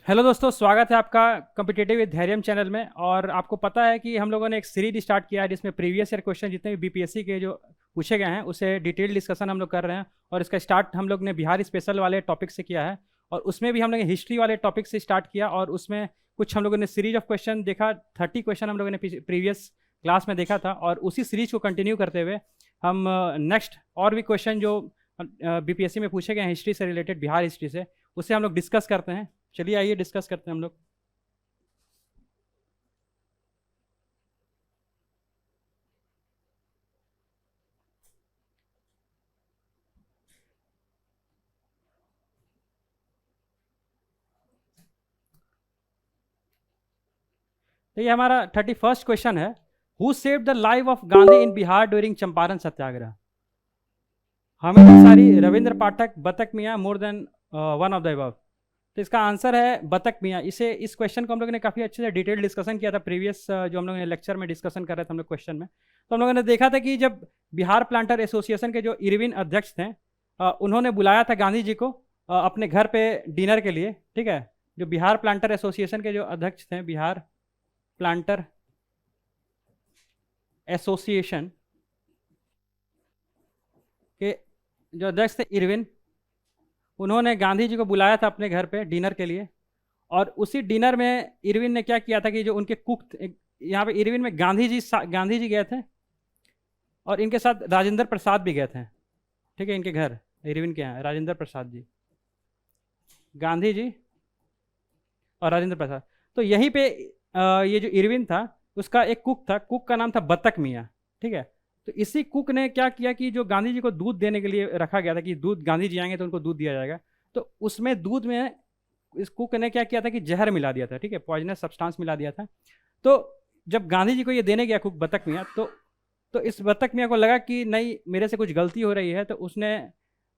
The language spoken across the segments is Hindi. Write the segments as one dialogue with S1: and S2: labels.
S1: हेलो दोस्तों, स्वागत है आपका कॉम्पिटिटिव विद धैर्यम चैनल में। और आपको पता है कि हम लोगों ने एक सीरीज स्टार्ट किया है जिसमें प्रीवियस ईयर क्वेश्चन जितने भी बीपीएससी के जो पूछे गए हैं उसे डिटेल डिस्कशन हम लोग कर रहे हैं। और इसका स्टार्ट हम लोग ने बिहार स्पेशल वाले टॉपिक से किया है और उसमें भी हम लोग ने हिस्ट्री वाले टॉपिक से स्टार्ट किया और उसमें कुछ हम लोगों ने सीरीज ऑफ क्वेश्चन देखा। 30 क्वेश्चन हम लोगों ने प्रीवियस क्लास में देखा था और उसी सीरीज को कंटिन्यू करते हुए हम नेक्स्ट और भी क्वेश्चन जो बीपीएससी में पूछे गए हैं हिस्ट्री से रिलेटेड, बिहार हिस्ट्री से, उसे हम लोग डिस्कस करते हैं। चलिए आइए डिस्कस करते हैं हम लोग। तो ये हमारा 31st क्वेश्चन है। Who saved the life of Gandhi in Bihar during Champaran Satyagraha? Hamid Ansari, Ravindra Pathak, Batak Mian, more than one of the above. तो इसका आंसर है बतक मियाँ। इस क्वेश्चन को हम लोगों ने काफ़ी अच्छे से डिटेल डिस्कशन किया था प्रीवियस जो हम लोगों ने लेक्चर में डिस्कशन कर रहे थे हम लोग क्वेश्चन में। तो हम लोगों ने देखा था कि जब बिहार प्लांटर एसोसिएशन के जो इरविन अध्यक्ष थे उन्होंने बुलाया था गांधी जी को अपने घर पे डिनर के लिए। ठीक है, जो बिहार प्लांटर एसोसिएशन के जो अध्यक्ष थे, बिहार प्लांटर एसोसिएशन के जो अध्यक्ष थे इरविन, उन्होंने गांधी जी को बुलाया था अपने घर पे डिनर के लिए। और उसी डिनर में इरविन ने क्या किया था कि जो उनके कुक यहाँ पे इरविन में गांधी जी गए थे और इनके साथ राजेंद्र प्रसाद भी गए थे। ठीक है, इनके घर इरविन के यहाँ राजेंद्र प्रसाद जी, गांधी जी और राजेंद्र प्रसाद। तो यहीं पे ये जो इरविन था उसका एक कुक था, कुक का नाम था बतक मियाँ। ठीक है, तो इसी कुक ने क्या किया कि जो गांधी जी को दूध देने के लिए रखा गया था कि दूध गांधी जी आएंगे तो उनको दूध दिया जाएगा, तो उसमें दूध में इस कुक ने क्या किया था कि जहर मिला दिया था। ठीक है, पॉइजनस सब्सटेंस मिला दिया था। तो जब गांधी जी को ये देने गया कुक बतक मियाँ, तो इस बतक मियाँ को लगा कि नहीं, मेरे से कुछ गलती हो रही है। तो उसने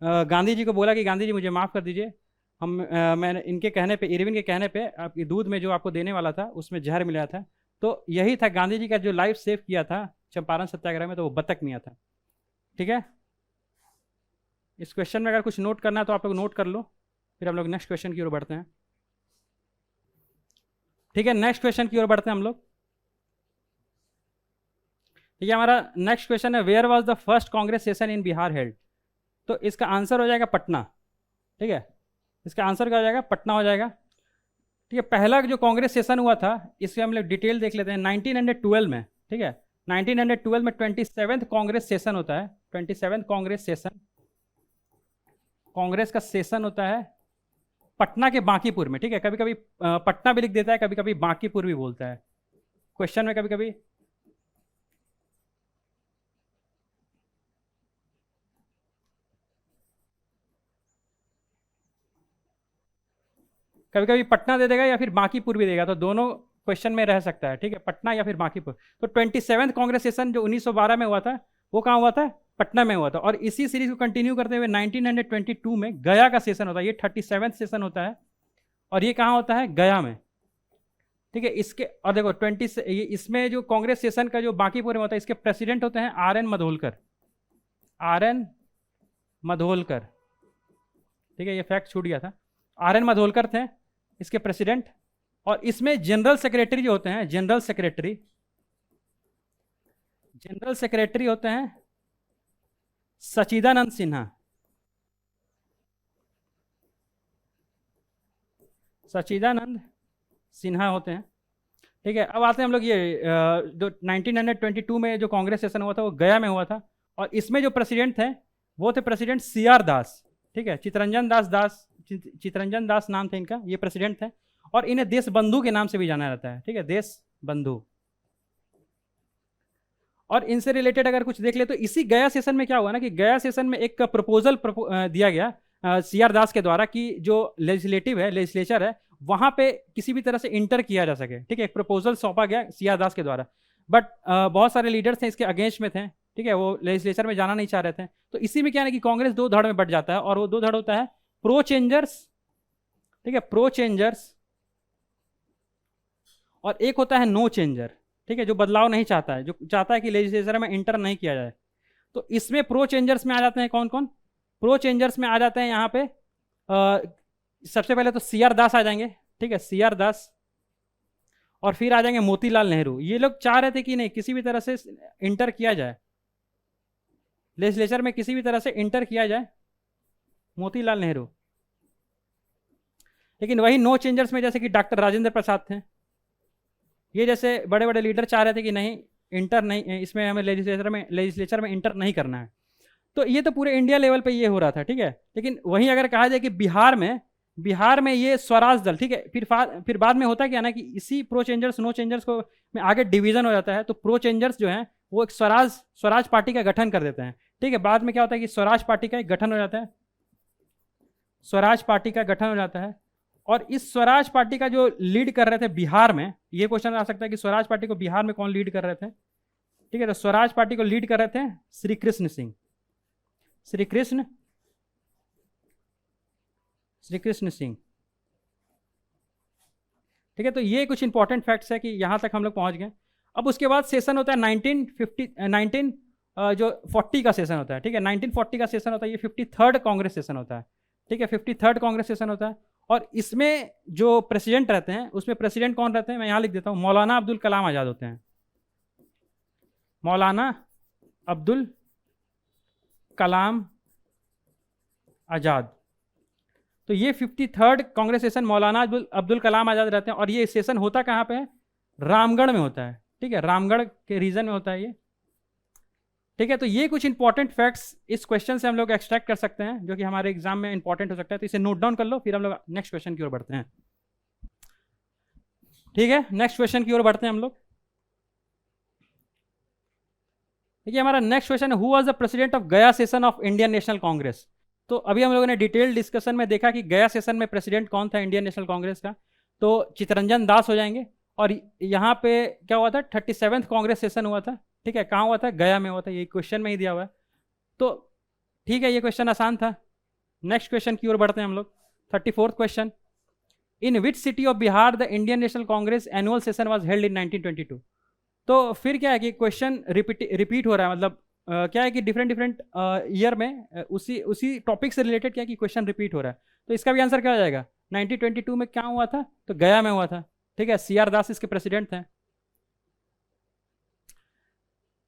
S1: गांधी जी को बोला कि गांधी जी मुझे माफ़ कर दीजिए, मैंने इनके कहने पे, इरविन के कहने पे, आपकी दूध में जो आपको देने वाला था उसमें जहर मिला था। तो यही था गांधी जी का जो लाइफ सेव किया था चंपारण सत्याग्रह में, तो वो बतक मियाँ था। ठीक है, इस क्वेश्चन में अगर कुछ नोट करना है तो आप लोग नोट कर लो, फिर हम लोग नेक्स्ट क्वेश्चन की ओर बढ़ते हैं। ठीक है, नेक्स्ट क्वेश्चन की ओर बढ़ते हैं हम लोग। ठीक है, हमारा नेक्स्ट क्वेश्चन है, where was the first Congress session in Bihar held? तो इसका आंसर हो जाएगा पटना। ठीक है, इसका आंसर क्या हो जाएगा? पटना हो जाएगा। ठीक है, पहला जो कांग्रेस सेशन हुआ था इससे हम लोग डिटेल देख लेते हैं। 1912 में, ठीक है, 1912 में 27th कांग्रेस सेशन होता है। 27th कांग्रेस सेशन, कांग्रेस का सेशन होता है पटना के बांकीपुर में। ठीक है, कभी कभी पटना भी लिख देता है, कभी कभी बांकीपुर भी बोलता है क्वेश्चन में, कभी कभी कभी कभी पटना दे देगा या फिर बांकीपुर भी देगा, तो दोनों क्वेश्चन में रह सकता है। ठीक है, पटना या फिर बांकीपुर। तो 27th कांग्रेस सेशन जो 1912 में हुआ था वो कहाँ हुआ था? पटना में हुआ था। और इसी सीरीज को कंटिन्यू करते हुए 1922 में गया का सेशन होता है। ये 37th सेशन होता है और ये कहाँ होता है? गया में। ठीक है, इसके और देखो 20 इसमें जो कांग्रेस सेशन का जो बांकीपुर में होता है इसके प्रेसिडेंट होते हैं are N Madholkar. Are N Madholkar, ठीक है, ये फैक्ट छूट गया था। आर एन मधोलकर थे इसके प्रेसिडेंट। और इसमें जनरल सेक्रेटरी जो होते हैं, जनरल सेक्रेटरी होते हैं सचिदानंद सिन्हा। सचिदानंद सिन्हा होते हैं। ठीक है, अब आते हैं हम लोग ये जो 1922 में जो कांग्रेस सेशन हुआ था वो गया में हुआ था। और इसमें जो प्रेसिडेंट थे वो थे प्रेसिडेंट सी आर दास। ठीक है, चितरंजन दास नाम थे इनका, ये प्रेसिडेंट थे। और इन्हें देश बंधु के नाम से भी जाना जाता है। ठीक है, देश बंधु। और इनसे रिलेटेड अगर कुछ देख ले तो इसी गया सेशन में क्या हुआ ना कि गया सेशन में एक प्रपोजल दिया गया सी आर दास के द्वारा कि जो लेजिस्लेचर है वहां पे किसी भी तरह से इंटर किया जा सके। ठीक है, एक प्रपोजल सौंपा गया सी आर दास के द्वारा, बट बहुत सारे लीडर्स थे इसके अगेंस्ट में थे। ठीक है, वो लेजिस्लेचर में जाना नहीं चाह रहे थे। तो इसी में क्या है कि कांग्रेस दो धड़ में बट जाता है और वो दो धड़ होता है प्रो चेंजर्स, ठीक है, प्रो चेंजर्स, और एक होता है नो चेंजर। ठीक है, जो बदलाव नहीं चाहता है, जो चाहता है कि लेजिस्लेचर में इंटर नहीं किया जाए। तो इसमें प्रो चेंजर्स में आ जाते हैं कौन कौन? प्रो चेंजर्स में आ जाते हैं यहाँ पे सबसे पहले तो सी आर दास आ जाएंगे। ठीक है, CR दास, और फिर आ जाएंगे मोतीलाल नेहरू। ये लोग चाह रहे थे कि नहीं किसी भी तरह से इंटर किया जाए, लेजिस्लेचर में किसी भी तरह से इंटर किया जाए, मोतीलाल नेहरू। लेकिन वही नो चेंजर्स में जैसे कि डॉक्टर राजेंद्र प्रसाद थे, ये जैसे बड़े बड़े लीडर चाह रहे थे कि नहीं इंटर नहीं, इसमें हमें लेजिस्लेचर में इंटर नहीं करना है। तो ये तो पूरे इंडिया लेवल पे ये हो रहा था, ठीक है। लेकिन वहीं अगर कहा जाए कि बिहार में ये स्वराज दल, ठीक है, फिर बाद में होता क्या ना कि इसी प्रो चेंजर्स नो चेंजर्स को में आगे डिवीजन हो जाता है। तो प्रो चेंजर्स जो है वो एक स्वराज पार्टी का गठन कर देते हैं, ठीक है। बाद में क्या होता है कि स्वराज पार्टी का एक गठन हो जाता है, स्वराज पार्टी का गठन हो जाता है। और इस स्वराज पार्टी का जो लीड कर रहे थे बिहार में, ये क्वेश्चन आ सकता है कि स्वराज पार्टी को बिहार में कौन लीड कर रहे थे, ठीक है। तो स्वराज पार्टी को लीड कर रहे थे श्री कृष्ण सिंह, श्री कृष्ण सिंह, ठीक है। तो ये कुछ इंपॉर्टेंट फैक्ट्स है कि यहां तक हम लोग पहुंच गए। अब उसके बाद सेशन होता है 1940 का सेशन होता है, ठीक है। 1940 का सेशन होता है, ये 53rd कांग्रेस सेशन होता है, ठीक है। 53rd कांग्रेस सेशन होता है। और इसमें जो प्रेसिडेंट रहते हैं, उसमें प्रेसिडेंट कौन रहते हैं, मैं यहां लिख देता हूं, मौलाना अब्दुल कलाम आजाद होते हैं, मौलाना अब्दुल कलाम आजाद। तो ये 53rd कांग्रेस सेशन मौलाना अब्दुल कलाम आजाद रहते हैं। और ये सेशन होता कहाँ पे है, रामगढ़ में होता है, ठीक है, रामगढ़ के रीजन में होता है ये, ठीक है। तो ये कुछ इंपॉर्टेंट फैक्ट्स इस क्वेश्चन से हम लोग एक्सट्रैक्ट कर सकते हैं, जो कि हमारे एग्जाम में इंपॉर्टेंट हो सकता है। तो इसे नोट डाउन कर लो, फिर हम लोग नेक्स्ट क्वेश्चन की ओर बढ़ते हैं, ठीक है। नेक्स्ट क्वेश्चन की ओर बढ़ते हैं हम लोग। देखिए हमारा नेक्स्ट क्वेश्चन है, who was the president of Gaya session of Indian National Congress. तो अभी हम लोगों ने डिटेल डिस्कशन में देखा कि गया सेशन में प्रेसिडेंट कौन था इंडियन नेशनल कांग्रेस का, तो चित्तरंजन दास हो जाएंगे। और यहाँ पे क्या हुआ था, 37th कांग्रेस सेशन हुआ था, ठीक है। कहाँ हुआ था, गया में हुआ था, ये क्वेश्चन में ही दिया हुआ है। तो ठीक है, ये क्वेश्चन आसान था। नेक्स्ट क्वेश्चन की ओर बढ़ते हैं हम लोग। 34th question, in which city of Bihar the Indian National Congress annual session was held in 1922। तो फिर क्या है कि क्वेश्चन रिपीट हो रहा है, मतलब क्या है कि डिफरेंट ईयर में उसी टॉपिक से रिलेटेड क्या है कि क्वेश्चन रिपीट हो रहा है। तो इसका भी आंसर क्या हो जाएगा, 1922 में क्या हुआ था, तो गया में हुआ था, ठीक है। CR दास इसके प्रेसिडेंट थे।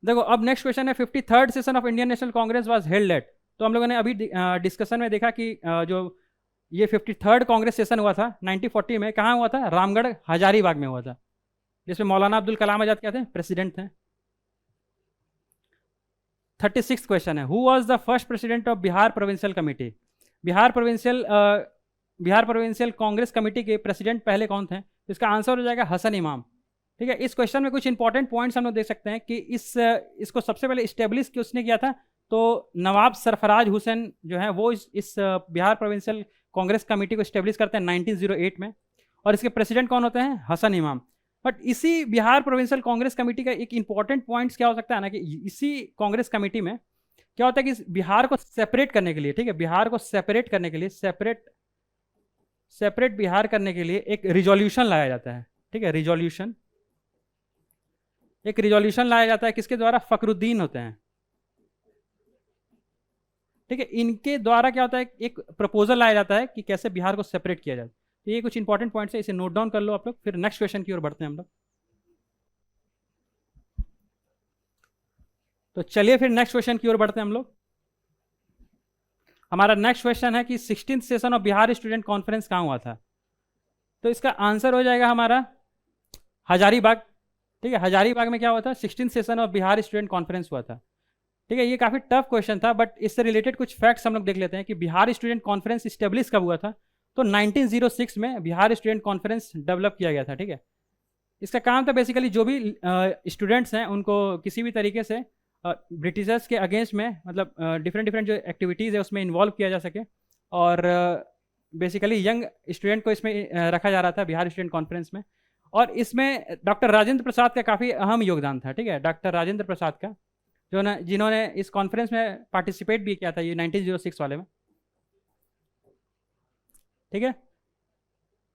S1: देखो अब नेक्स्ट क्वेश्चन है, 53rd session of Indian National Congress was held at. तो हम लोगों ने अभी डिस्कशन में देखा कि जो ये 53rd कांग्रेस सेशन हुआ था 1940 में, कहाँ हुआ था, रामगढ़ हजारीबाग में हुआ था, जिसमें मौलाना अब्दुल कलाम आजाद क्या थे, प्रेसिडेंट थे। 36th क्वेश्चन है, who was the first president of Bihar provincial committee. Bihar provincial Congress committee के प्रेसिडेंट पहले कौन थे, तो इसका आंसर हो जाएगा हसन इमाम, ठीक है। इस क्वेश्चन में कुछ इंपॉर्टेंट पॉइंट्स हम लोग देख सकते हैं कि इसको सबसे पहले इस्टेब्लिश किसने किया था, तो नवाब सरफराज हुसैन जो है वो इस बिहार प्रोविंशियल कांग्रेस कमेटी को इस्टेब्लिश करते हैं 1908 में। और इसके प्रेसिडेंट कौन होते हैं, हसन इमाम। बट इसी बिहार प्रोविंशियल कांग्रेस कमेटी का एक इंपॉर्टेंट पॉइंट्स क्या हो सकता है ना कि इसी कांग्रेस कमेटी में क्या होता है कि बिहार को सेपरेट करने के लिए, ठीक है, बिहार को सेपरेट करने के लिए, सेपरेट बिहार करने के लिए एक रिजोल्यूशन लाया जाता है, ठीक है। एक रिजोल्यूशन लाया जाता है, किसके द्वारा, फखरुद्दीन होते हैं, ठीक है। इनके द्वारा क्या होता है, एक प्रपोजल लाया जाता है कि कैसे बिहार को सेपरेट किया जाए। तो ये कुछ इंपॉर्टेंट पॉइंट्स है, इसे नोट डाउन कर लो आप लोग, फिर नेक्स्ट क्वेश्चन की ओर बढ़ते हैं हम लोग। तो चलिए फिर नेक्स्ट क्वेश्चन की ओर बढ़ते हैं हम लोग। हमारा नेक्स्ट क्वेश्चन है कि 16th session of Bihar student conference कहाँ हुआ था। तो इसका आंसर हो जाएगा हमारा हजारीबाग, ठीक है। हजारीबाग में क्या हुआ था, 16th session of Bihar student conference हुआ था, ठीक है। ये काफ़ी टफ क्वेश्चन था, बट इससे रिलेटेड कुछ फैक्ट्स हम लोग देख लेते हैं कि बिहार स्टूडेंट कॉन्फ्रेंस स्टेब्लिश कब हुआ था। तो 1906 में बिहार स्टूडेंट कॉन्फ्रेंस डेवलप किया गया था, ठीक है। इसका काम था बेसिकली जो भी स्टूडेंट्स हैं उनको किसी भी तरीके से ब्रिटिशर्स के अगेंस्ट में, मतलब डिफरेंट जो एक्टिविटीज़ है उसमें इन्वॉल्व किया जा सके। और बेसिकली यंग स्टूडेंट को इसमें रखा जा रहा था बिहार स्टूडेंट कॉन्फ्रेंस में। और इसमें डॉक्टर राजेंद्र प्रसाद का काफ़ी अहम योगदान था, ठीक है। डॉक्टर राजेंद्र प्रसाद का जिन्होंने इस कॉन्फ्रेंस में पार्टिसिपेट भी किया था, ये 1906 वाले में, ठीक है।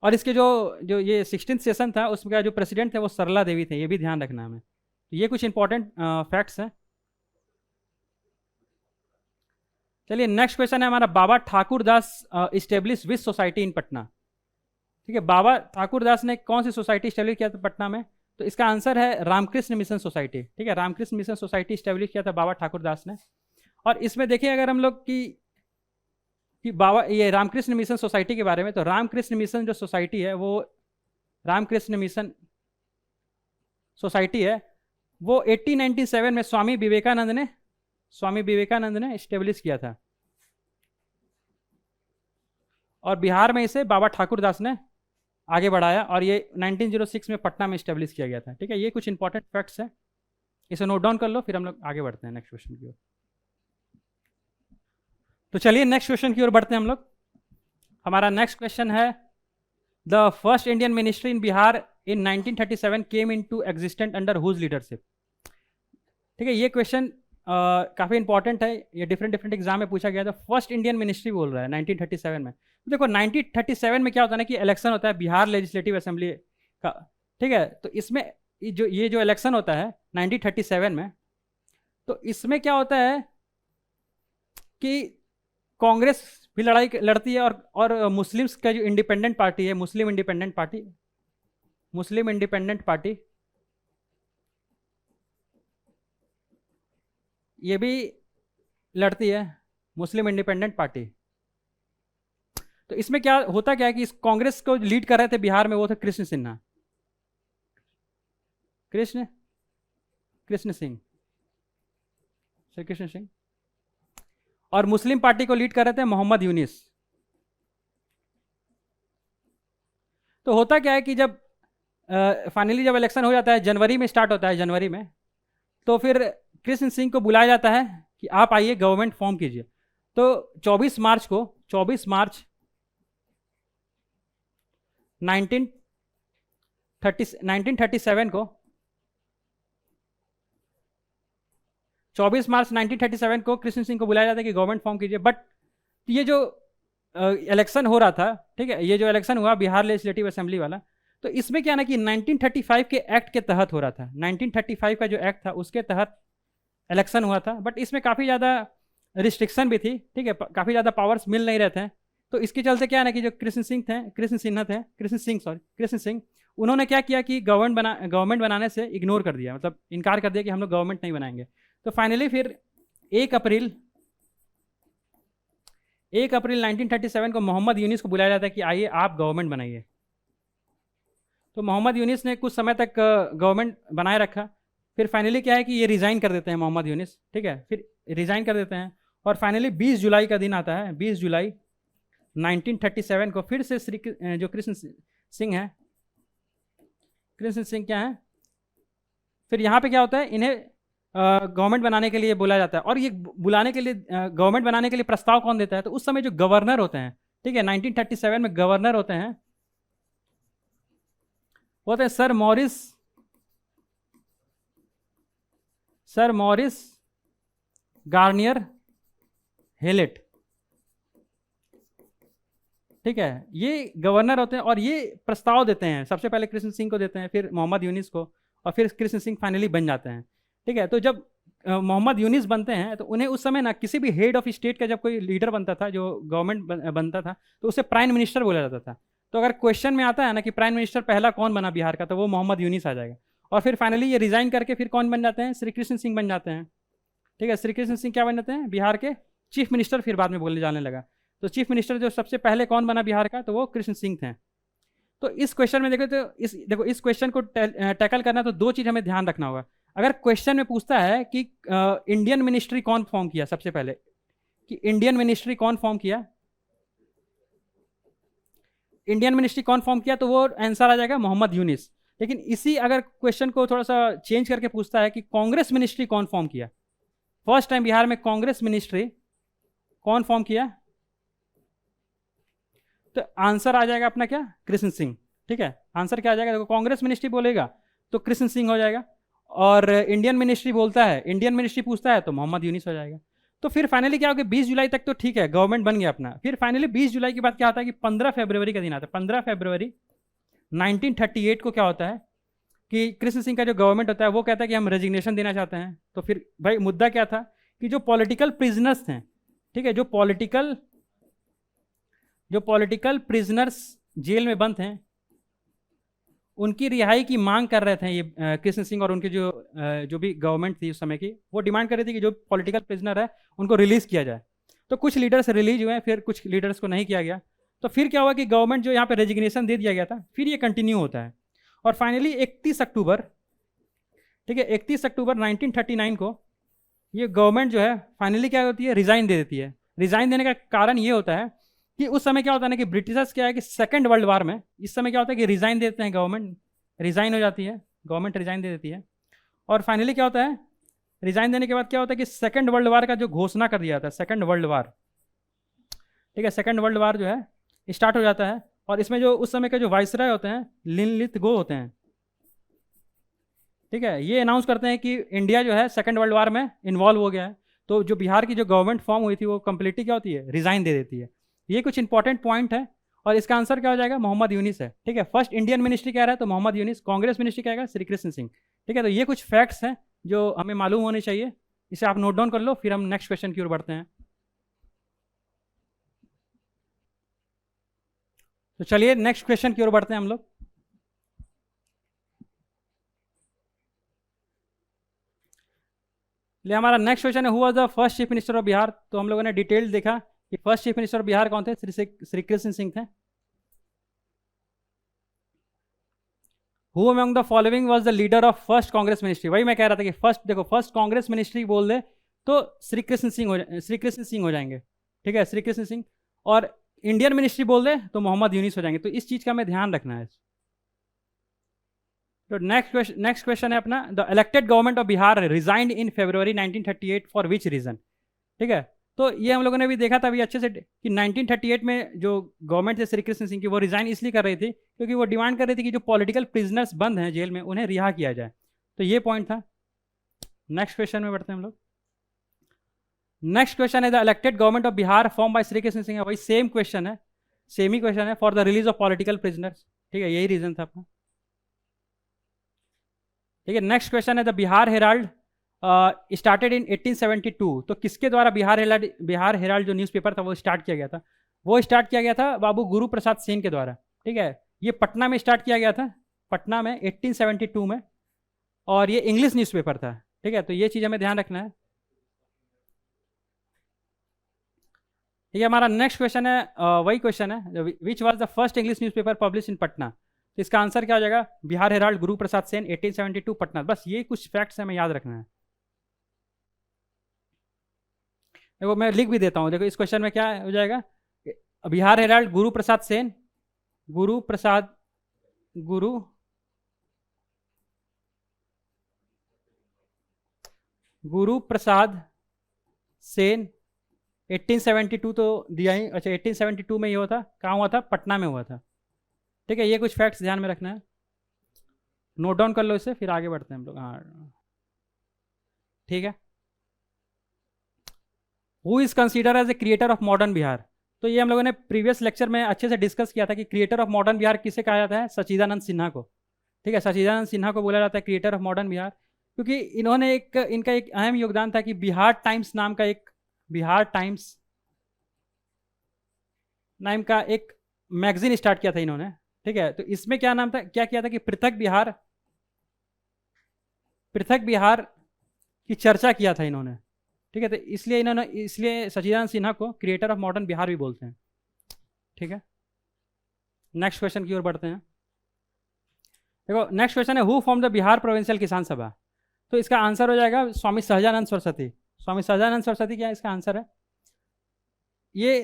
S1: और इसके जो ये 16th सेशन था उसका जो प्रेसिडेंट थे वो सरला देवी थे, ये भी ध्यान रखना हमें। तो ये कुछ इंपॉर्टेंट फैक्ट्स हैं। चलिए नेक्स्ट क्वेश्चन है हमारा, Baba Thakur Das establish which society in Patna. ठीक है, बाबा ठाकुरदास ने कौन सी सोसाइटी स्टैब्लिश किया था पटना में? तो इसका आंसर है रामकृष्ण मिशन सोसाइटी। ठीक है, रामकृष्ण मिशन सोसाइटी स्टैब्लिश किया था बाबा ठाकुरदास ने। और इसमें देखिए अगर हम लोग कि बाबा ये रामकृष्ण मिशन सोसाइटी के बारे में, तो रामकृष्ण मिशन जो सोसाइटी है वो रामकृष्ण मिशन सोसाइटी है वो 1897 में स्वामी विवेकानंद ने स्टेब्लिश किया था, और बिहार में इसे बाबा ठाकुरदास ने आगे बढ़ाया, और ये 1906 में पटना में स्टेब्लिश किया गया था। ठीक है, ये कुछ इंपॉर्टेंट फैक्ट्स है, इसे नोट डाउन कर लो, फिर हम लोग आगे बढ़ते हैं नेक्स्ट क्वेश्चन की ओर। तो चलिए नेक्स्ट क्वेश्चन की ओर बढ़ते हैं हम लोग। हमारा नेक्स्ट क्वेश्चन है, the first Indian ministry in Bihar in 1937 came into existent under whose leadership. ठीक है, ये क्वेश्चन काफ़ी इंपॉर्टेंट है, ये डिफरेंट एग्जाम में पूछा गया था। फर्स्ट इंडियन मिनिस्ट्री बोल रहा है 1937 में। तो देखो 1937 में क्या होता है ना कि इलेक्शन होता है बिहार लेजिस्लेटिव असेंबली का। ठीक है, तो इसमें ये जो इलेक्शन होता है 1937 में, तो इसमें क्या होता है कि कांग्रेस भी लड़ाई लड़ती है, और मुस्लिम्स का जो इंडिपेंडेंट पार्टी है, मुस्लिम इंडिपेंडेंट पार्टी ये भी लड़ती है, मुस्लिम इंडिपेंडेंट पार्टी। तो इसमें क्या होता क्या है कि इस कांग्रेस को लीड कर रहे थे बिहार में, वो थे कृष्ण सिन्हा, कृष्ण सिंह, श्री कृष्ण सिंह। और मुस्लिम पार्टी को लीड कर रहे थे मोहम्मद यूनिस। तो होता क्या है कि जब फाइनली जब इलेक्शन हो जाता है, जनवरी में स्टार्ट होता है, जनवरी में, तो फिर कृष्ण सिंह को बुलाया जाता है कि आप आइए गवर्नमेंट फॉर्म कीजिए। तो 24 मार्च 1937 को 24 मार्च 1937 को कृष्ण सिंह को बुलाया जाता है कि गवर्नमेंट फॉर्म कीजिए। बट ये जो इलेक्शन हो रहा था, ठीक है, ये जो इलेक्शन हुआ बिहार लेजिस्लेटिव असेंबली वाला, तो इसमें क्या ना कि 1935 के एक्ट के तहत हो रहा था। 1935 का जो एक्ट था उसके तहत इलेक्शन हुआ था, बट इसमें काफ़ी ज़्यादा रिस्ट्रिक्शन भी थी। ठीक है, काफ़ी ज़्यादा पावर्स मिल नहीं रहे थे। तो इसके चलते क्या है ना कि जो कृष्ण सिंह उन्होंने क्या किया कि गवर्नमेंट बनाने से इग्नोर कर दिया, मतलब इनकार कर दिया कि हम लोग गवर्नमेंट नहीं बनाएंगे। तो फाइनली फिर 1 अप्रैल 1937 को मोहम्मद यूनिस को बुलाया जाता है कि आइए आप गवर्नमेंट बनाइए। तो मोहम्मद यूनिस ने कुछ समय तक गवर्नमेंट बनाए रखा। फिर फाइनली क्या है कि ये रिज़ाइन कर देते हैं मोहम्मद यूनिस। ठीक है, फिर रिज़ाइन कर देते हैं, और फाइनली 20 जुलाई का दिन आता है। 20 जुलाई 1937 को फिर से जो कृष्ण सिंह क्या है, फिर यहाँ पे क्या होता है, इन्हें गवर्नमेंट बनाने के लिए बोला जाता है। और ये गवर्नमेंट बनाने के लिए प्रस्ताव कौन देता है? तो उस समय जो गवर्नर होते हैं, ठीक है, 1937 में गवर्नर होते हैं, वो होते हैं सर मॉरिस गार्नियर हेलेट। ठीक है, ये गवर्नर होते हैं और ये प्रस्ताव देते हैं, सबसे पहले कृष्ण सिंह को देते हैं, फिर मोहम्मद यूनिस को, और फिर कृष्ण सिंह फाइनली बन जाते हैं। ठीक है, तो जब मोहम्मद यूनिस बनते हैं तो उन्हें उस समय ना किसी भी हेड ऑफ स्टेट का जब कोई लीडर बनता था, जो गवर्नमेंट बनता था, तो उसे प्राइम मिनिस्टर बोला जाता था। तो अगर क्वेश्चन में आता है ना कि प्राइम मिनिस्टर पहला कौन बना बिहार का, तो वो मोहम्मद यूनिस आ जाएगा। और फिर फाइनली ये रिजाइन करके फिर कौन बन जाते हैं? श्री कृष्ण सिंह बन जाते हैं। ठीक है, श्री कृष्ण सिंह क्या बन जाते हैं? बिहार के चीफ मिनिस्टर फिर बाद में बोलने जाने लगा। तो चीफ मिनिस्टर जो सबसे पहले कौन बना बिहार का, तो वो कृष्ण सिंह थे। तो इस क्वेश्चन में देखो, तो इस क्वेश्चन को टैकल करना तो दो चीज़ हमें ध्यान रखना होगा। अगर क्वेश्चन में पूछता है कि इंडियन मिनिस्ट्री कौन फॉर्म किया, सबसे पहले कि इंडियन मिनिस्ट्री कौन फॉर्म किया, तो वो आंसर आ जाएगा मोहम्मद यूनिस। लेकिन इसी अगर क्वेश्चन को थोड़ा सा चेंज करके पूछता है कि कांग्रेस मिनिस्ट्री कौन फॉर्म किया, फर्स्ट टाइम बिहार में कांग्रेस मिनिस्ट्री कौन फॉर्म किया, तो आंसर आ जाएगा अपना क्या? कृष्ण सिंह। ठीक है, आंसर क्या आ जाएगा? देखो, कांग्रेस मिनिस्ट्री बोलेगा तो कृष्ण सिंह हो जाएगा, और इंडियन मिनिस्ट्री पूछता है तो मोहम्मद यूनिस हो जाएगा। तो फिर फाइनली क्या हो गया, 20 जुलाई तक तो ठीक है, गवर्नमेंट बन गया अपना। फिर फाइनली 20 जुलाई के बाद क्या होता है कि 15 फरवरी का दिन आता है। 15 फरवरी 1938 को क्या होता है कि कृष्ण सिंह का जो गवर्नमेंट होता है वो कहता है कि हम रेजिग्नेशन देना चाहते हैं। तो फिर भाई मुद्दा क्या था कि जो पॉलिटिकल प्रिजनर्स थे, ठीक है, जो पॉलिटिकल प्रिजनर्स जेल में बंद थे, उनकी रिहाई की मांग कर रहे थे ये कृष्ण सिंह और उनके जो भी गवर्नमेंट थी उस समय की, वो डिमांड कर रही थी कि जो पॉलिटिकल प्रिजनर है उनको रिलीज़ किया जाए। तो कुछ लीडर्स रिलीज हुए, फिर कुछ लीडर्स को नहीं किया गया। तो फिर क्या हुआ कि गवर्नमेंट जो यहाँ पे रेजिग्नेशन दे दिया गया था, फिर ये कंटिन्यू होता है। और फाइनली 31 अक्टूबर, ठीक है, 31 अक्टूबर 1939 को ये गवर्नमेंट जो है फाइनली क्या होती है, रिज़ाइन दे देती है। रिज़ाइन देने का कारण ये होता है कि उस समय क्या होता है ना कि ब्रिटिशर्स क्या है कि सेकेंड वर्ल्ड वार में इस समय क्या होता है कि रिज़ाइन देते हैं, गवर्नमेंट रिज़ाइन हो जाती है, गवर्नमेंट रिज़ाइन दे देती है। और फाइनली क्या होता है, रिज़ाइन देने के बाद क्या होता है कि सेकेंड वर्ल्ड वार का जो घोषणा कर दिया था, सेकेंड वर्ल्ड वार, ठीक है, सेकेंड वर्ल्ड वार जो है स्टार्ट हो जाता है। और इसमें जो उस समय के जो वाइसराय होते हैं, लिनलिथ गो होते हैं, ठीक है, ये अनाउंस करते हैं कि इंडिया जो है सेकेंड वर्ल्ड वार में इन्वॉल्व हो गया है। तो जो बिहार की जो गवर्नमेंट फॉर्म हुई थी वो कंप्लीटली क्या होती है, रिजाइन दे देती है। ये कुछ इंपॉर्टेंट पॉइंट है। और इसका आंसर क्या हो जाएगा, मोहम्मद यूनिस है। ठीक है, फर्स्ट इंडियन मिनिस्ट्री कह रहा है तो मोहम्मद यूनिस, कांग्रेस मिनिस्ट्री क्या है, श्री कृष्ण सिंह। ठीक है, तो ये कुछ फैक्ट्स हैं जो हमें मालूम होने चाहिए, इसे आप नोट डाउन कर लो, फिर हम नेक्स्ट क्वेश्चन की ओर बढ़ते हैं। तो चलिए नेक्स्ट क्वेश्चन की ओर बढ़ते हैं हम लोग। हमारा नेक्स्ट क्वेश्चन है, who was the first chief minister of Bihar. तो हम लोगों ने डिटेल देखा कि first chief minister of Bihar कौन थे, श्री कृष्ण सिंह थे। Who among the following was the leader of first Congress ministry. वही मैं कह रहा था कि फर्स्ट, देखो, फर्स्ट कांग्रेस मिनिस्ट्री बोल दे तो श्री कृष्ण सिंह हो जाएंगे। ठीक है, श्री कृष्ण सिंह। और इंडियन मिनिस्ट्री बोल दे तो मोहम्मद यूनिस हो जाएंगे। तो इस चीज का हमें ध्यान रखना है। तो नेक्स्ट क्वेश्चन है अपना, the elected government of Bihar resigned in February 1938 for which reason. ठीक है, तो ये हम लोगों ने भी देखा था अभी अच्छे से कि 1938 में जो गवर्नमेंट थी श्री कृष्ण सिंह की, वो रिजाइन इसलिए कर रही थी क्योंकि वो डिमांड कर रही थी कि जो पॉलिटिकल प्रिजनर्स बंद हैं जेल में उन्हें रिहा किया जाए। तो ये पॉइंट था। नेक्स्ट क्वेश्चन में बढ़ते हैं हम लोग। नेक्स्ट क्वेश्चन है, the elected government of Bihar form by Shri Krishna Singh. वही सेम क्वेश्चन है, सेम ही क्वेश्चन है, for the release of political prisoners. ठीक है, यही रीजन था अपना। ठीक है, नेक्स्ट क्वेश्चन है, the Bihar Herald started in 1872। तो किसके द्वारा बिहार हेराल्ड जो न्यूज़पेपर था वो स्टार्ट किया गया था? वो स्टार्ट किया गया था बाबू गुरु प्रसाद सेन के द्वारा। ठीक है, ये पटना में स्टार्ट किया गया था, पटना में 1872 में, और ये इंग्लिश न्यूज़पेपर था। ठीक है, तो ये चीज़ हमें ध्यान रखना है। ठीक है, हमारा नेक्स्ट क्वेश्चन है, वही क्वेश्चन है, which was the first English newspaper publish in Patna. तो इसका आंसर क्या हो जाएगा, बिहार हेराल्ड, गुरु प्रसाद सेन, 1872 पटना। बस ये कुछ फैक्ट्स हमें याद रखना है। देखो मैं लिख भी देता हूँ, देखो इस क्वेश्चन में क्या हो जाएगा, बिहार हेराल्ड, गुरु प्रसाद सेन, गुरु प्रसाद सेन 1872 तो दिया ही। अच्छा, 1872 में ये हुआ था, कहाँ हुआ था, पटना में हुआ था। ठीक है, ये कुछ फैक्ट्स ध्यान में रखना है, नोट डाउन कर लो इसे, फिर आगे बढ़ते हैं हम लोग। हाँ, ठीक है। Who is consider as a creator of modern Bihar. तो ये हम लोगों ने प्रीवियस लेक्चर में अच्छे से डिस्कस किया था कि क्रिएटर ऑफ मॉडर्न बिहार किसे कहा जाता है, सच्चिदानंद सिन्हा को। ठीक है, सच्चिदानंद सिन्हा को बोला जाता है क्रिएटर ऑफ मॉडर्न बिहार, क्योंकि इन्होंने इनका एक अहम योगदान था कि बिहार टाइम्स नाम का एक मैगजीन स्टार्ट किया था इन्होंने। ठीक है, तो इसमें क्या नाम था, क्या किया था कि पृथक बिहार की चर्चा किया था इन्होंने। ठीक है, तो इसलिए सच्चिदानंद सिन्हा को क्रिएटर ऑफ मॉडर्न बिहार भी बोलते हैं। ठीक है, नेक्स्ट क्वेश्चन की ओर बढ़ते हैं। देखो नेक्स्ट क्वेश्चन है, who form the Bihar provincial किसान सभा। तो इसका आंसर हो जाएगा स्वामी सहजानंद सरस्वती। स्वामी सहजानंद सरस्वती क्या इसका आंसर है। ये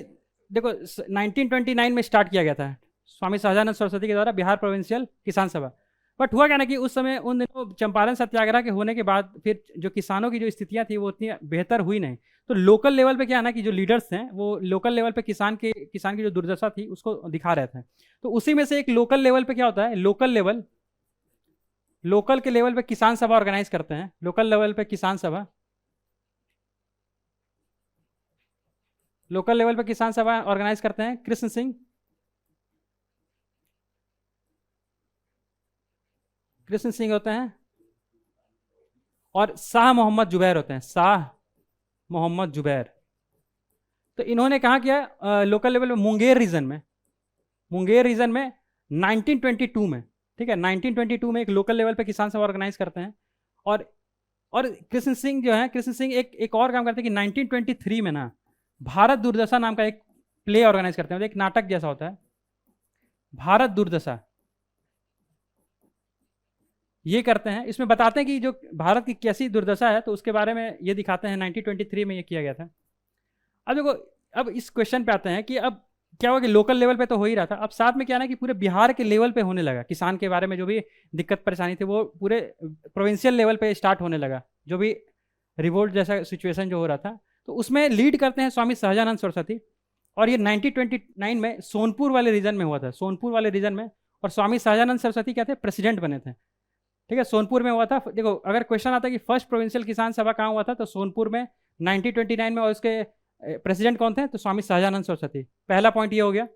S1: देखो 1929 में स्टार्ट किया गया था स्वामी सहजानंद सरस्वती के द्वारा बिहार प्रोविंशियल किसान सभा। बट हुआ क्या ना कि उस समय, उन दिनों चंपारण सत्याग्रह के होने के बाद फिर जो किसानों की जो स्थितियां थी वो उतनी बेहतर हुई नहीं। तो लोकल लेवल पे क्या है ना कि जो लीडर्स हैं वो लोकल लेवल पे किसान की जो दुर्दशा थी उसको दिखा रहे थे। तो उसी में से एक लोकल लेवल पे क्या होता है, लोकल के लेवल पे किसान सभा ऑर्गेनाइज करते हैं। लोकल लेवल पे किसान सभा ऑर्गेनाइज करते हैं कृष्ण सिंह होते हैं, और शाह मोहम्मद जुबैर होते हैं, शाह मोहम्मद जुबैर। तो इन्होंने कहा किया लोकल लेवल में मुंगेर रीजन में 1922 में, ठीक है, 1922 में एक लोकल लेवल पे किसान सभा ऑर्गेनाइज करते हैं। और और कृष्ण सिंह जो है, कृष्ण सिंह एक और काम करते हैं कि 1923 में ना भारत दुर्दशा नाम का एक प्ले ऑर्गेनाइज करते हैं, मतलब एक नाटक जैसा होता है, भारत दुर्दशा, ये करते हैं। इसमें बताते हैं कि जो भारत की कैसी दुर्दशा है, तो उसके बारे में ये दिखाते हैं। 1923 में ये किया गया था। अब देखो, अब इस क्वेश्चन पे आते हैं कि अब क्या हुआ कि लोकल लेवल पे तो हो ही रहा था, अब साथ में क्या ना कि पूरे बिहार के लेवल पे होने लगा, किसान के बारे में जो भी दिक्कत परेशानी थी वो पूरे प्रोविंशियल लेवल पे स्टार्ट होने लगा, जो भी रिवोल्ट जैसा सिचुएशन जो हो रहा था। तो उसमें लीड करते हैं स्वामी सहजानंद सरस्वती, और ये 1929 में सोनपुर वाले रीजन में हुआ था, सोनपुर वाले रीजन में। और स्वामी सहजानंद सरस्वती क्या थे, प्रेसिडेंट बने थे, ठीक है, सोनपुर में हुआ था। देखो, अगर क्वेश्चन आता है कि फर्स्ट प्रोविंशियल किसान सभा कहाँ हुआ था, तो सोनपुर में 1929 में, और उसके प्रेसिडेंट कौन थे, तो स्वामी सहजानंद सरस्वती। पहला पॉइंट ये हो गया।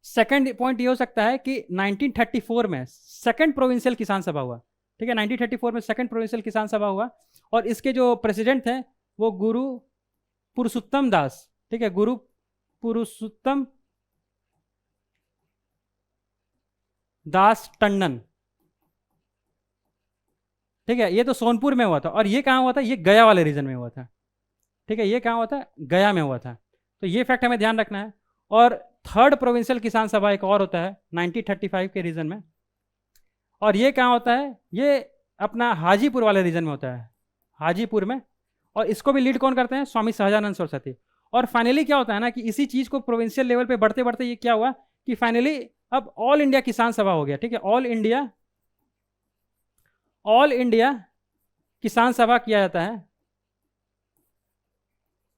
S1: सेकंड पॉइंट ये हो सकता है कि 1934 में सेकंड प्रोविंशियल किसान सभा हुआ, ठीक है, 1934 में सेकंड प्रोविंशियल किसान सभा हुआ, और इसके जो प्रेसिडेंट थे वो गुरु पुरुषोत्तम दास, ठीक है, गुरु पुरुषोत्तम दास टंडन, ठीक है। ये तो सोनपुर में हुआ था। और ये कहाँ हुआ था, ये गया वाले रीजन में हुआ था, ठीक है, ये कहाँ हुआ था, गया में हुआ था। तो ये फैक्ट हमें ध्यान रखना है। और थर्ड प्रोविंशियल किसान सभा एक और होता है 1935 के रीजन में, और ये कहाँ होता है, ये अपना हाजीपुर वाले रीजन में होता है, हाजीपुर में। और इसको भी लीड कौन करते हैं, स्वामी सहजानंद सरस्वती। और फाइनली क्या होता है ना कि इसी चीज़ को प्रोविंशियल लेवल पे बढ़ते बढ़ते ये क्या हुआ कि फाइनली अब ऑल इंडिया किसान सभा हो गया, ठीक है, ऑल इंडिया किसान सभा किया जाता है,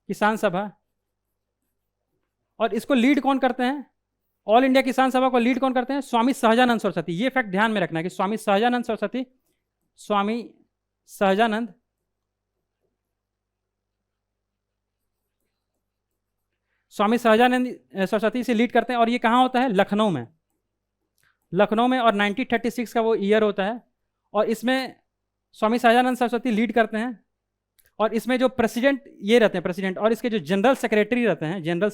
S1: किसान सभा। और इसको लीड कौन करते हैं, ऑल इंडिया किसान सभा को लीड कौन करते हैं, स्वामी सहजानंद सरस्वती। ये फैक्ट ध्यान में रखना है कि स्वामी सहजानंद सरस्वती, स्वामी सहजानंद स्वामी सहजानंद सरस्वती से लीड करते हैं। और ये कहाँ होता है, लखनऊ में, लखनऊ में। और 1936 का वो ईयर होता है, और इसमें स्वामी सहजानंद सरस्वती लीड करते हैं। और इसमें जो प्रेसिडेंट ये रहते हैं, प्रेसिडेंट, और इसके जो जनरल सेक्रेटरी रहते हैं, जनरल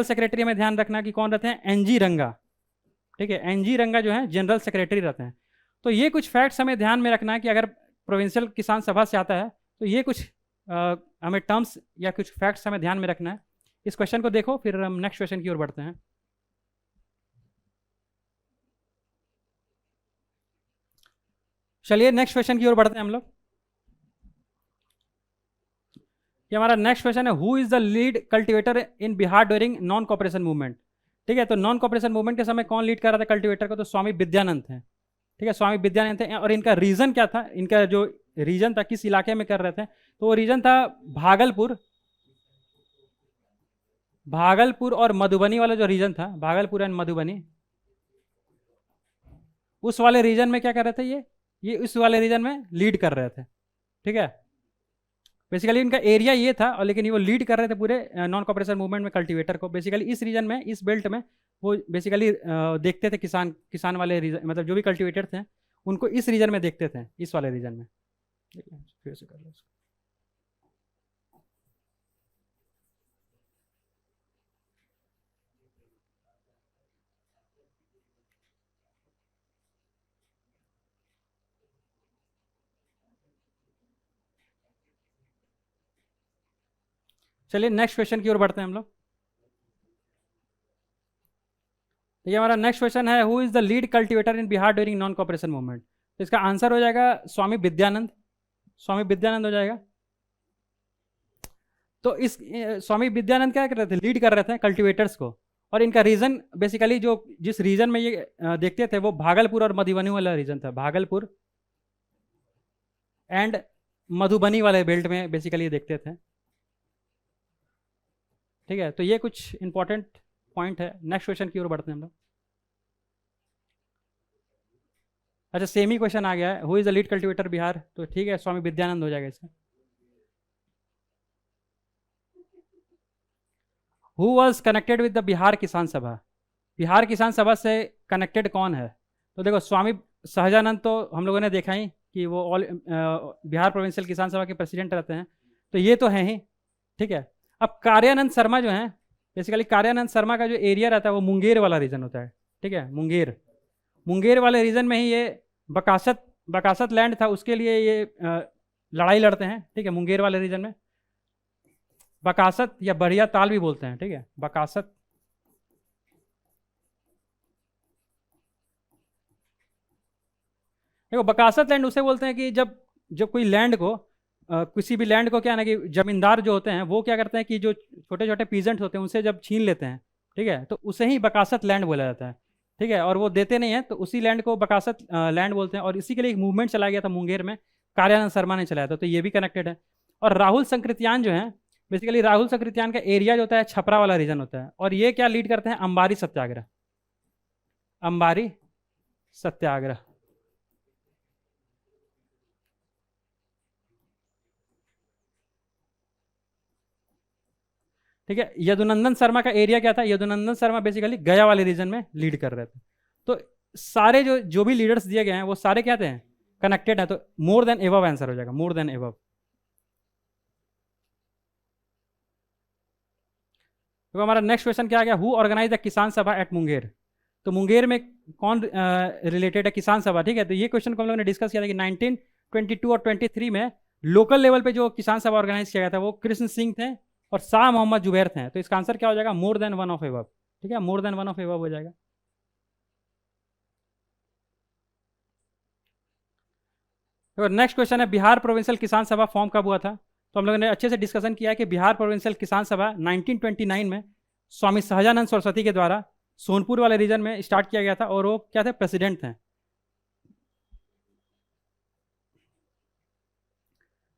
S1: सेक्रेटरी में ध्यान रखना कि कौन रहते हैं, एनजी रंगा, ठीक है, एनजी रंगा जो है जनरल सेक्रेटरी रहते हैं। तो ये कुछ फैक्ट्स हमें ध्यान में रखना है कि अगर प्रोविंशियल किसान सभा से आता है तो ये कुछ हमें टर्म्स या कुछ फैक्ट्स हमें ध्यान में रखना है। इस क्वेश्चन को देखो, फिर हम नेक्स्ट क्वेश्चन की ओर बढ़ते हैं। चलिए नेक्स्ट क्वेश्चन की ओर बढ़ते हैं हम लोग। ये हमारा नेक्स्ट क्वेश्चन है, who is the lead cultivator in Bihar during non cooperation movement, ठीक है। तो नॉन कॉपरेशन मूवमेंट के समय कौन लीड कर रहा था कल्टिवेटर को, तो स्वामी विद्यानंद थे, ठीक है, स्वामी विद्यानंद थे। और इनका रीजन क्या था, इनका जो रीजन था, किस इलाके में कर रहे थे, तो वो रीजन था भागलपुर और मधुबनी वाला जो रीजन था, भागलपुर एंड मधुबनी, उस वाले रीजन में क्या कर रहे थे, ये उस वाले रीजन में लीड कर रहे थे, ठीक है। बेसिकली इनका एरिया ये था, और लेकिन ये वो लीड कर रहे थे पूरे नॉन कॉपरेशन मूवमेंट में कल्टीवेटर को। बेसिकली इस रीजन में, इस बेल्ट में वो बेसिकली देखते थे किसान वाले रीजन, मतलब जो भी कल्टीवेटर थे उनको इस रीजन में देखते थे, इस वाले रीजन में। फिर से कर लो। चलिए नेक्स्ट क्वेश्चन की ओर बढ़ते हैं हम लोग। तो ये हमारा नेक्स्ट क्वेश्चन है, who is the lead cultivator in Bihar during non cooperation movement. तो इसका आंसर हो जाएगा स्वामी विद्यानंद, स्वामी विद्यानंद हो जाएगा। तो इस स्वामी विद्यानंद क्या कर रहे थे, लीड कर रहे थे कल्टिवेटर्स को। और इनका रीजन बेसिकली जो जिस रीजन में ये देखते थे वो भागलपुर और मधुबनी वाला रीजन था, भागलपुर एंड मधुबनी वाले बेल्ट में बेसिकली देखते थे, ठीक है। तो ये कुछ इंपॉर्टेंट पॉइंट है। नेक्स्ट क्वेश्चन की ओर बढ़ते हैं हम लोग। अच्छा, सेम ही क्वेश्चन आ गया है, who is the lead cultivator Bihar, तो ठीक है, स्वामी विद्यानंद हो जाएगा इसका। Who was connected with the Bihar किसान सभा, बिहार किसान सभा से कनेक्टेड कौन है, तो देखो स्वामी सहजानंद तो हम लोगों ने देखा ही कि वो ऑल बिहार प्रोविंशियल किसान सभा के प्रेसिडेंट रहते हैं, तो ये तो हैं ही, ठीक है। अब कार्यानंद शर्मा जो हैं, बेसिकली कार्यानंद शर्मा का जो एरिया रहता है वो मुंगेर वाला रीजन होता है, ठीक है, मुंगेर, मुंगेर वाले रीजन में ही ये बकासत बकासत लैंड था, उसके लिए ये लड़ाई लड़ते हैं, ठीक है, मुंगेर वाले रीजन में। बकासत या बढ़िया ताल भी बोलते हैं, ठीक है, बकासत। देखो बकासत लैंड उसे बोलते हैं कि जब जब कोई लैंड को किसी भी लैंड को क्या है ना कि जमींदार जो होते हैं वो क्या करते हैं कि जो छोटे छोटे पीजेंट होते हैं उनसे जब छीन लेते हैं, ठीक है, तो उसे ही बकासत लैंड बोला जाता है, ठीक है, और वो देते नहीं है तो उसी लैंड को बकासत लैंड बोलते हैं। और इसी के लिए एक मूवमेंट चला गया था मुंगेर में, कार्यानंद शर्मा ने चलाया था, तो ये भी कनेक्टेड है। और राहुल संकृत्यान जो है, बेसिकली राहुल संकृत्यान का एरिया जो होता है छपरा वाला रीजन होता है, और ये क्या लीड करते हैं, अंबारी सत्याग्रह, अंबारी सत्याग्रह। ठीक है, यदुनंदन शर्मा का एरिया क्या था, यदुनंदन शर्मा बेसिकली गया वाले रीजन में लीड कर रहे थे। तो सारे जो जो भी लीडर्स दिए गए हैं वो सारे क्या थे, कनेक्टेड है, तो मोर देन एबव आंसर हो जाएगा, मोर देन एबव। तो हमारा नेक्स्ट क्वेश्चन क्या आ गया, हु ऑर्गेनाइज द किसान सभा एट मुंगेर। तो मुंगेर में कौन रिलेटेड है किसान सभा, ठीक है, तो ये क्वेश्चन को हम लोगों ने डिस्कस किया था कि 1922 और 23 में लोकल लेवल पे जो किसान सभा ऑर्गेनाइज किया गया था वो कृष्ण सिंह थे और शाह मोहम्मद जुबैर थे। तो इसका आंसर क्या हो जाएगा, मोर देन वन ऑफ एबव, ठीक है, मोर देन वन ऑफ एबव हो जाएगा। तो नेक्स्ट क्वेश्चन है, बिहार प्रोविंशियल किसान सभा फॉर्म कब हुआ था। तो हम लोगों ने अच्छे से डिस्कशन किया है कि बिहार प्रोविंशियल किसान सभा 1929 में स्वामी सहजानंद सरस्वती के द्वारा सोनपुर वाले रीजन में स्टार्ट किया गया था, और वो क्या थे, प्रेसिडेंट थे।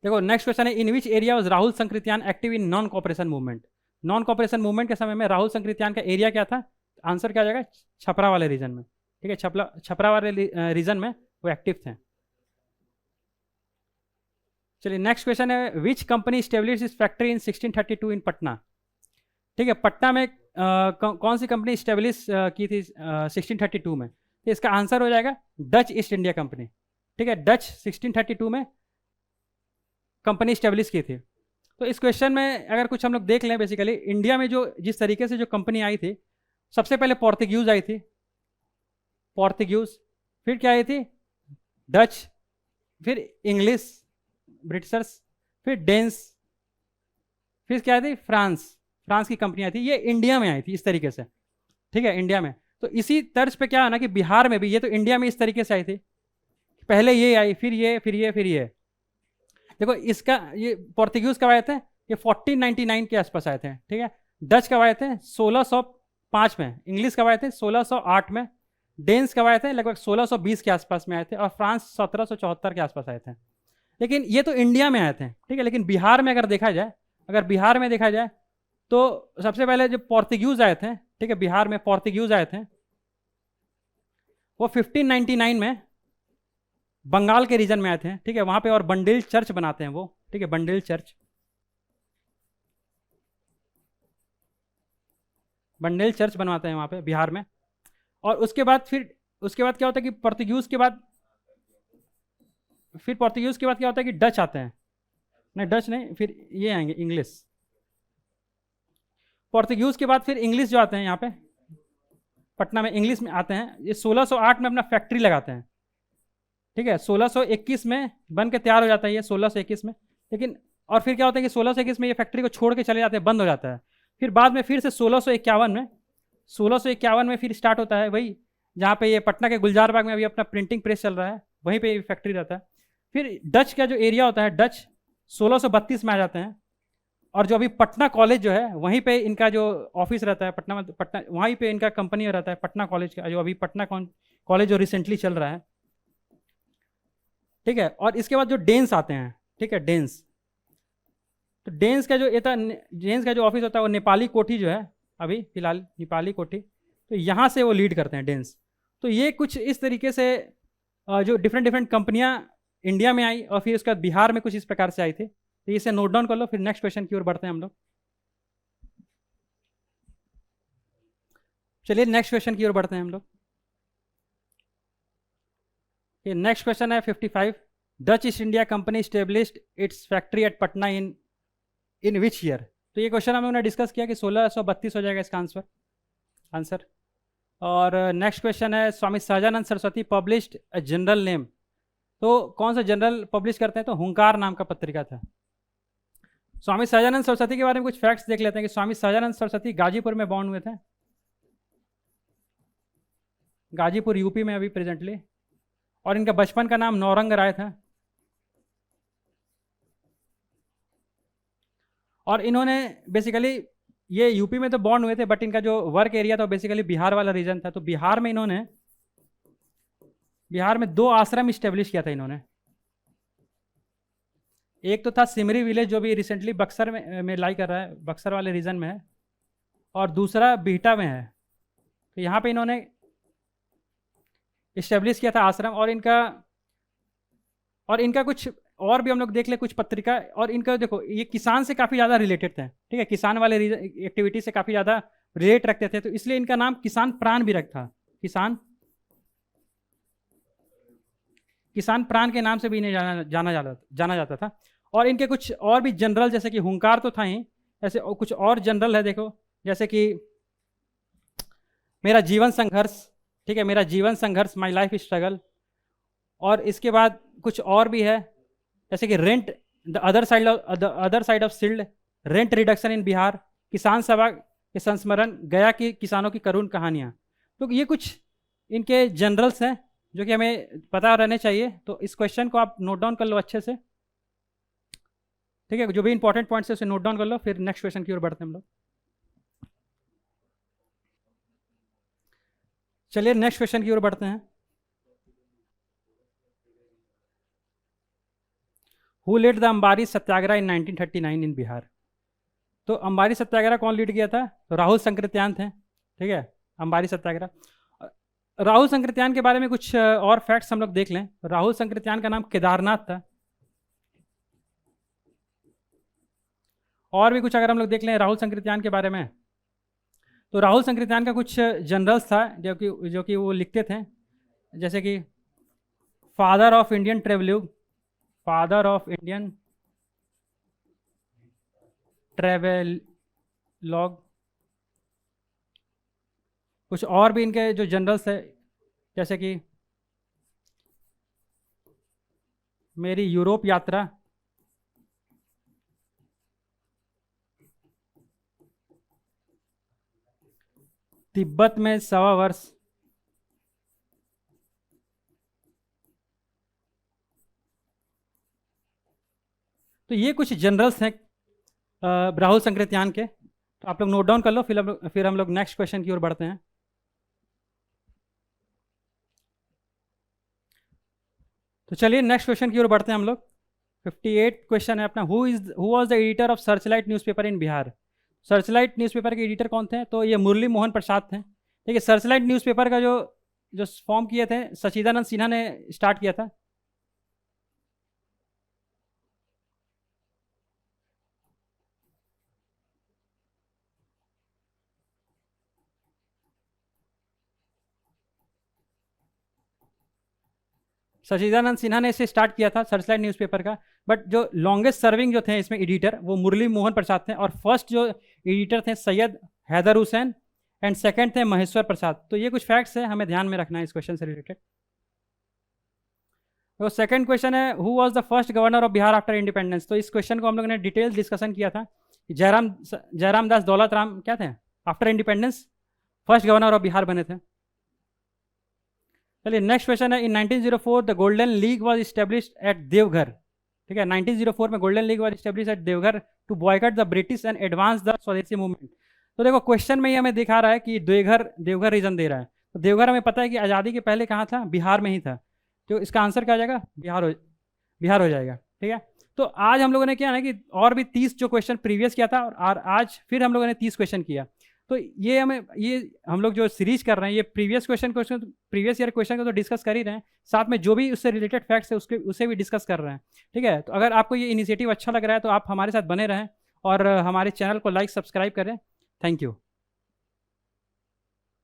S1: देखो नेक्स्ट क्वेश्चन है, in which area was Rahul Sankrityayan active in non cooperation movement. Non cooperation movement के समय में राहुल संकृत्यान का एरिया क्या था, आंसर क्या हो जाएगा, छपरा वाले रीजन में, ठीक है, छपरा वाले रीजन में वो एक्टिव थे। चलिए नेक्स्ट क्वेश्चन है, विच कंपनी स्टेब्लिश इस फैक्ट्री इन 1632 इन पटना। ठीक है, पटना में कौन सी कंपनी स्टेब्लिश की थी 1632 में, तो इसका आंसर हो जाएगा डच ईस्ट इंडिया कंपनी, ठीक है, डच 1632 में कंपनी स्टेब्लिश की थी। तो इस क्वेश्चन में अगर कुछ हम लोग देख लें, बेसिकली इंडिया में जो जिस तरीके से जो कंपनी आई थी, सबसे पहले पोर्तुगीज आई थी, पोर्तुगीज, फिर क्या आई थी, डच, फिर इंग्लिश, ब्रिटिशर्स, फिर डेंस, फिर क्या आई थी, फ्रांस, फ्रांस की कंपनी आई थी, ये इंडिया में आई थी इस तरीके से, ठीक है, इंडिया में। तो इसी तर्ज पे क्या है ना कि बिहार में भी ये तो इंडिया में इस तरीके से आई थी, पहले ये आई, फिर ये, फिर ये, फिर ये। देखो इसका ये पोर्तुगीज कब आए थे, ये 1499 के आसपास आए थे, ठीक है, डच कब आए थे 1605 में, इंग्लिश कब आए थे 1608 में, डेंस कब आए थे लगभग 1620 के आसपास में आए थे, और फ्रांस 1774 के आसपास आए थे। लेकिन ये तो इंडिया में आए थे, ठीक है, लेकिन बिहार में अगर देखा जाए, अगर बिहार में देखा जाए तो सबसे पहले जो पोर्तुगीज आए थे, ठीक है, बिहार में पोर्तुगीज आए थे, वो 1599 में बंगाल के रीजन में आए थे, ठीक है, वहां पे और बंडेल चर्च बनाते हैं वो, ठीक है, बंडेल चर्च, बंडेल चर्च बनवाते हैं वहां पे बिहार में। और उसके बाद क्या होता है कि पोर्तुगीज के बाद, फिर पोर्तुगीज के बाद क्या होता है कि डच आते हैं, नहीं डच नहीं, फिर ये आएंगे इंग्लिश, पोर्तुगीज के बाद फिर इंग्लिश जो आते हैं यहाँ पे पटना में, इंग्लिश में आते हैं, ये 1608 में अपना फैक्ट्री लगाते हैं, ठीक है, 1621 में बन के तैयार हो जाता है ये 1621 में, लेकिन और फिर क्या होता है कि 1621 में ये फैक्ट्री को छोड़ के चले जाते हैं, बंद हो जाता है। फिर बाद में फिर से 1651 में फिर स्टार्ट होता है वही, जहाँ पे ये पटना के गुलजार बाग में अभी अपना प्रिंटिंग प्रेस चल रहा है, वहीं पे ये फैक्ट्री रहता है। फिर डच का जो एरिया होता है, डच 1632 में आ जाते हैं, और जो अभी पटना कॉलेज जो है वहीं पे इनका जो ऑफिस रहता है पटना में, पटना वहीं पे इनका कंपनी रहता है पटना कॉलेज का, जो अभी पटना कॉलेज जो रिसेंटली चल रहा है, ठीक है। और इसके बाद जो डेंस आते हैं, ठीक है, डेंस, तो डेंस का जो ये था, डेंस का जो ऑफिस होता है वो नेपाली कोठी जो है अभी फिलहाल नेपाली कोठी, तो यहाँ से वो लीड करते हैं डेंस। तो ये कुछ इस तरीके से जो डिफरेंट डिफरेंट कंपनियाँ इंडिया में आई, और फिर उसके बाद बिहार में कुछ इस प्रकार से आई थी। तो इसे नोट डाउन कर लो, फिर नेक्स्ट क्वेश्चन की ओर बढ़ते हैं हम लोग। चलिए नेक्स्ट क्वेश्चन की ओर बढ़ते हैं हम लोग। ये नेक्स्ट क्वेश्चन है 55, Dutch east India company established it's factory eight Patna in which year. तो ये क्वेश्चन हम लोगों ने डिस्कस किया कि 1632 हो जाएगा इसका आंसर। और नेक्स्ट क्वेश्चन है, Swami Sahajanand Saraswati published a journal name. तो कौन सा जनरल पब्लिश करते हैं? तो हुंकार नाम का पत्रिका था। स्वामी सहजानंद सरस्वती के बारे में कुछ फैक्ट्स देख लेते हैं कि स्वामी सहजानंद सरस्वती गाजीपुर में बॉर्न हुए थे, गाजीपुर यूपी में अभी प्रेजेंटली। और इनका बचपन का नाम नौरंग राय था। और इन्होंने बेसिकली ये यूपी में तो बॉर्न हुए थे, बट इनका जो वर्क एरिया था बेसिकली बिहार वाला रीजन था। तो बिहार में इन्होंने बिहार में 2 आश्रम इस्टेब्लिश किया था इन्होंने। एक तो था सिमरी विलेज जो भी रिसेंटली बक्सर में लाई कर रहा है, बक्सर वाले रीजन में है, और दूसरा बिहटा में है। तो यहाँ पे इन्होंने इस्टेब्लिश किया था आश्रम। और इनका कुछ और भी हम लोग देख ले कुछ पत्रिका। और इनका देखो ये किसान से काफ़ी ज़्यादा रिलेटेड थे, ठीक है, किसान वाले एक्टिविटी से काफ़ी ज़्यादा रिलेट रखते थे। तो इसलिए इनका नाम किसान प्राण भी रखा, किसान प्राण के नाम से भी इन्हें जाना जाता था। और इनके कुछ और भी जनरल, जैसे कि हुंकार तो था ही, ऐसे कुछ और जनरल है देखो, जैसे कि मेरा जीवन संघर्ष, ठीक है, मेरा जीवन संघर्ष, माई लाइफ स्ट्रगल। और इसके बाद कुछ और भी है, जैसे कि rent, the other side of shield, rent reduction in Bihar, किसान सभा के संस्मरण, गया की किसानों की करुण कहानियाँ। तो ये कुछ इनके जनरल्स हैं जो कि हमें पता रहने चाहिए। तो इस क्वेश्चन को आप नोट डाउन कर लो अच्छे से, ठीक है, जो भी इंपॉर्टेंट पॉइंट्स है उसे नोट डाउन कर लो। फिर नेक्स्ट क्वेश्चन की ओर बढ़ते हैं हम लोग। चलिए नेक्स्ट क्वेश्चन की ओर बढ़ते हैं। हु लेड द अंबारी सत्याग्रह इन 1939 इन बिहार? तो अंबारी सत्याग्रह कौन लीड किया था? तो राहुल संकृत्यान थे, ठीक है, अंबारी सत्याग्रह। राहुल संकृत्यान के बारे में कुछ और फैक्ट्स हम लोग देख लें। राहुल संकृत्यान का नाम केदारनाथ था। और भी कुछ अगर हम लोग देख लें राहुल संकृत्यान के बारे में, तो राहुल संकृत्यान का कुछ जनरल्स था जो कि वो लिखते थे, जैसे कि father of Indian travelogue, father of Indian travelogue. कुछ और भी इनके जो जनरल्स है, जैसे कि मेरी यूरोप यात्रा, तिब्बत में 1.25 वर्ष, तो ये कुछ जनरल्स हैं राहुल संकृत्यान के। तो आप लोग नोट डाउन कर लो, फिर हम लोग नेक्स्ट क्वेश्चन की ओर बढ़ते हैं। तो चलिए नेक्स्ट क्वेश्चन की ओर बढ़ते हैं हम लोग। 58 क्वेश्चन है अपना, who was the editor of Searchlight newspaper in Bihar? Searchlight newspaper के एडिटर कौन थे? तो ये मुरली मोहन प्रसाद थे। ठीक है, सर्चलाइट न्यूज़पेपर का जो फॉर्म किए थे सचिदानंद सिन्हा ने स्टार्ट किया था। सचिदानंद सिन्हा ने इसे स्टार्ट किया था सर्चलाइट न्यूज़पेपर का। बट जो लॉन्गेस्ट सर्विंग जो थे इसमें एडिटर, वो मुरली मोहन प्रसाद थे। और फर्स्ट जो एडिटर थे सैयद हैदर हुसैन, एंड सेकंड थे महेश्वर प्रसाद। तो ये कुछ फैक्ट्स है हमें ध्यान में रखना है इस क्वेश्चन से रिलेटेड। तो सेकंड क्वेश्चन है, who was the first governor of Bihar after independence? तो इस क्वेश्चन को हम लोगों ने डिटेल डिस्कशन किया था। जयराम दास दौलत राम क्या थे? After independence first governor of Bihar बने थे। चलिए नेक्स्ट क्वेश्चन है, in 1904 the golden league was established at Deoghar. ठीक है, 1904 में golden league was established at Deoghar to boycott the British and advance the swadeshi movement. तो देखो क्वेश्चन में ही हमें दिखा रहा है कि देवघर रीजन दे रहा है। तो देवघर हमें पता है कि आज़ादी के पहले कहाँ था? बिहार में ही था। तो इसका आंसर क्या हो जाएगा? बिहार हो जाएगा। ठीक है, तो आज हम लोगों ने क्या है कि और भी 30 जो क्वेश्चन प्रीवियस किया था, और आज फिर हम लोगों ने 30 क्वेश्चन किया। तो ये हम लोग जो सीरीज कर रहे हैं, ये प्रीवियस ईयर क्वेश्चन को तो डिस्कस कर ही रहे हैं, साथ में जो भी उससे रिलेटेड फैक्ट्स है उसे भी डिस्कस कर रहे हैं। ठीक है, तो अगर आपको ये इनिशिएटिव अच्छा लग रहा है तो आप हमारे साथ बने रहें और हमारे चैनल को लाइक सब्सक्राइब करें। Thank you.